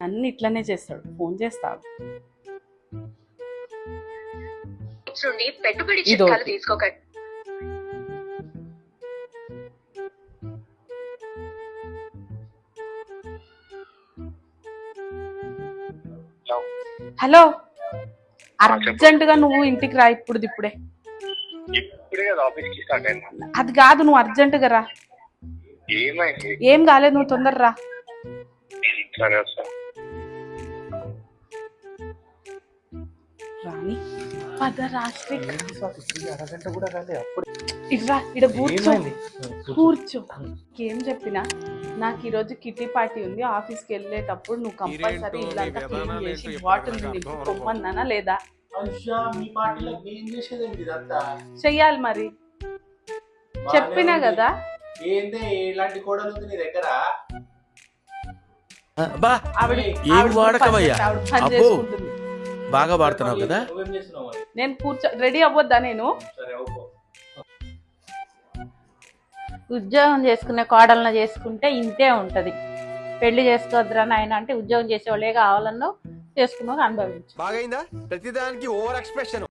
అన్ని ఇట్లనే చేస్తాడు. ఫోన్ చేస్తాడు. పెట్టుబడి చిట్కాలు తీసుకోకండి. హలో, అర్జెంట్ గా నువ్వు ఇంటికి రా ఇప్పుడే. అది కాదు, నువ్వు అర్జెంట్ గా రా. ఏం కాలేదు, నువ్వు తొందర రా. రాని ఇట్రా, ఇక్కడ కూర్చో. ఏం చెప్పినా నాకు ఈరోజు కిట్టి పార్టీ ఉంది, ఆఫీస్కి వెళ్ళేటప్పుడు నువ్వు కంపల్సరీ ఇల్లంతా క్లీన్ చేసి బాటిల్ నింపుకోమన్నానా లేదా? చెయ్యాలి మరి, చెప్పినా కదా. బాగా వాడుతున్నావు కదా. నేను రెడీ అవ్వద్దా? నేను ఉద్యోగం చేసుకునే కోడలను చేసుకుంటే ఇంతే ఉంటది. పెళ్లి చేసుకోవద్దురా నాయన అంటే ఉద్యోగం చేసేవాళ్ళే కావాలన్నో చేసుకున్నావు అనుభవించు. బాగైందా? ప్రతిదానికి ఓవర్ ఎక్స్ప్రెషన్.